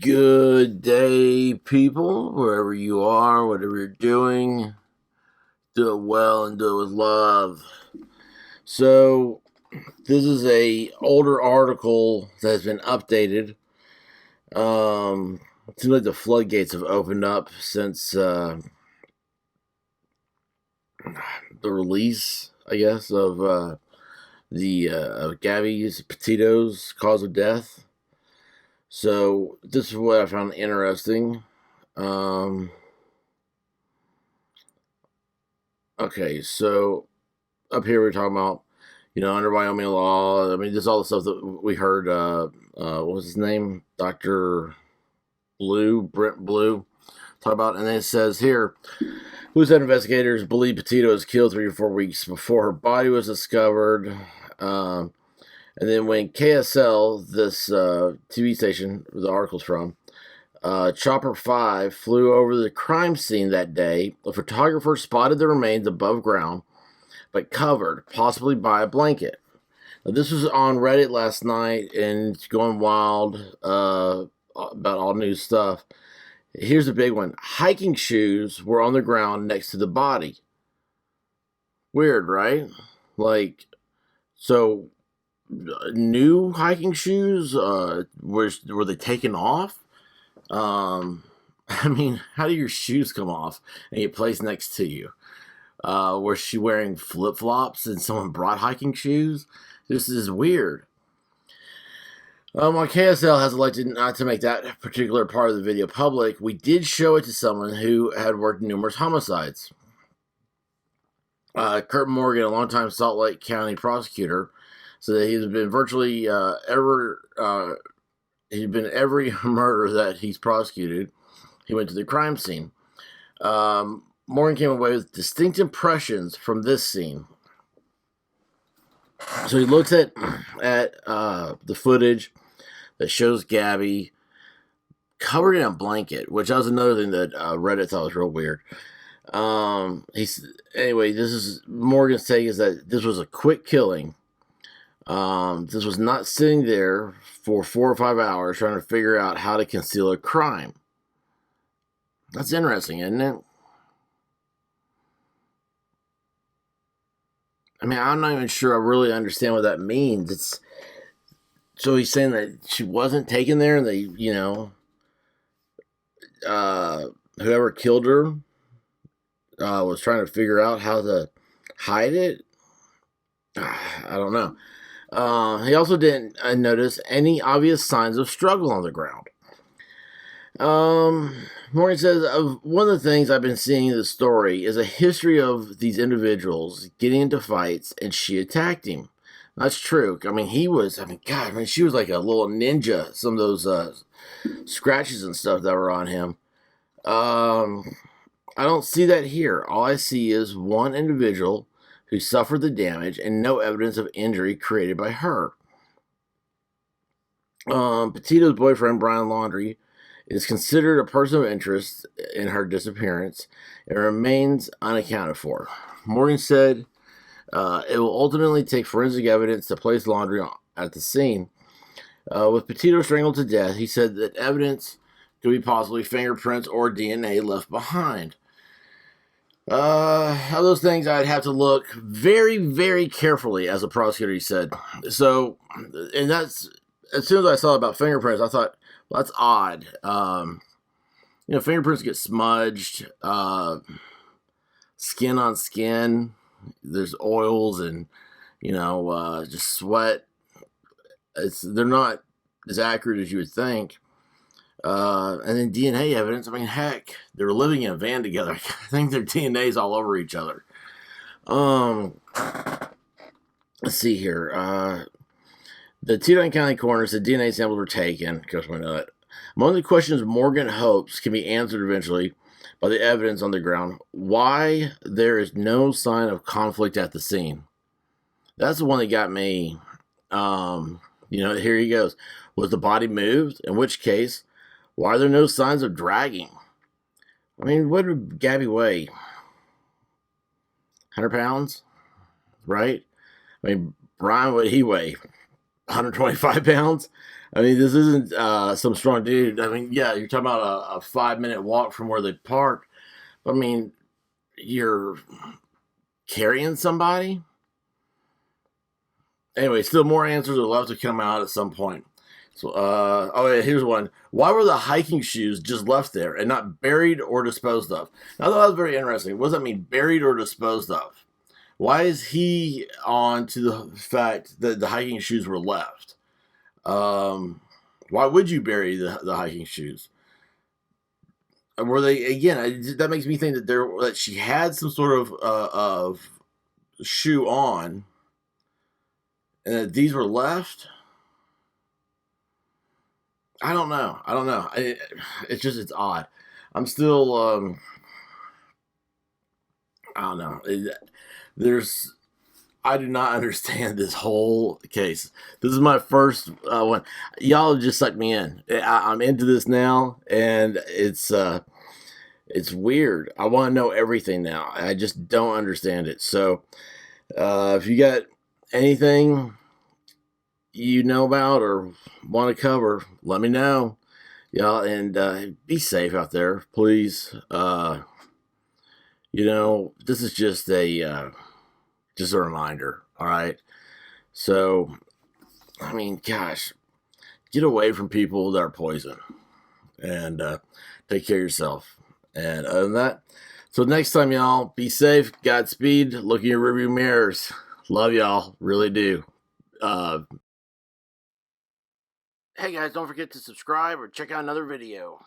Good day, people, wherever you are, whatever you're doing. Do it well and do it with love. So, this is a older article that has been updated. It seems like the floodgates have opened up since the release, I guess, of Gabby Petito's cause of death. So this is what I found interesting. Okay, so up here we're talking about, under Wyoming law. I mean, this is all the stuff that we heard. What was his name? Dr. Brent Blue, talk about. And then it says here, police investigators believe Petito was killed 3 or 4 weeks before her body was discovered. And then when KSL, this TV station the article's from, Chopper 5 flew over the crime scene that day, a photographer spotted the remains above ground, but covered, possibly by a blanket. Now, this was on Reddit last night, and it's going wild about all new stuff. Here's a big one. Hiking shoes were on the ground next to the body. Weird, right? So new hiking shoes, were they taken off? I mean, how do your shoes come off and get placed next to you? Was she wearing flip-flops and someone brought hiking shoes? This is weird. While KSL has elected not to make that particular part of the video public, we did show it to someone who had worked numerous homicides. Kurt Morgan, a longtime Salt Lake County prosecutor, so that he's been virtually every murder that he's prosecuted. He went to the crime scene. Morgan came away with distinct impressions from this scene. So he looks at the footage that shows Gabby covered in a blanket, which was another thing that Reddit thought was real weird. This is Morgan's take, is that this was a quick killing. This was not sitting there for 4 or 5 hours trying to figure out how to conceal a crime. That's interesting, isn't it? I mean, I'm not even sure I really understand what that means. So he's saying that she wasn't taken there, and they, whoever killed her was trying to figure out how to hide it. I don't know. He also didn't notice any obvious signs of struggle on the ground. Morgan says, one of the things I've been seeing in the story is a history of these individuals getting into fights, and she attacked him. That's true. I mean, she was like a little ninja, some of those scratches and stuff that were on him. I don't see that here. All I see is one individual who suffered the damage and no evidence of injury created by her. Petito's boyfriend, Brian Laundrie, is considered a person of interest in her disappearance and remains unaccounted for. Morgan said it will ultimately take forensic evidence to place Laundrie at the scene. With Petito strangled to death, he said that evidence could be possibly fingerprints or DNA left behind. Of those things, I'd have to look very, very carefully, as a prosecutor, he said. So, and that's, as soon as I saw about fingerprints, I thought, well, that's odd. Fingerprints get smudged, skin on skin. There's oils and, just sweat. They're not as accurate as you would think. And then DNA evidence, I mean, heck, they were living in a van together. I think their DNA's all over each other. Let's see here. The Teton County coroner said DNA samples were taken. Of course, we know that. Among the questions Morgan hopes can be answered eventually by the evidence on the ground, why there is no sign of conflict at the scene. That's the one that got me. Here he goes. Was the body moved? In which case, why are there no signs of dragging? I mean, what did Gabby weigh? 100 pounds? Right? I mean, Brian, what did he weigh? 125 pounds. I mean, this isn't some strong dude. I mean, yeah, you're talking about a 5-minute walk from where they parked. I mean, you're carrying somebody. Anyway, still more answers are left to come out at some point. So, oh yeah, here's one. Why were the hiking shoes just left there and not buried or disposed of? Now, that was very interesting. What does that mean, buried or disposed of? Why is he on to the fact that the hiking shoes were left? Why would you bury the hiking shoes? Were they again? That makes me think that she had some sort of shoe on, and that these were left. I don't know. I don't know. It's odd. I'm still I don't know. There's I do not understand this whole case. This is my first one. Y'all just sucked me in. I'm into this now, and it's weird. I want to know everything now. I just don't understand it. So, if you got anything you know about or want to cover, let me know, y'all, and be safe out there, please. This is just a reminder. All right. So, I mean, gosh, get away from people that are poison, and take care of yourself. And other than that, so next time, y'all, be safe. Godspeed. Look in your rearview mirrors. Love y'all. Really do. Hey guys, don't forget to subscribe or check out another video.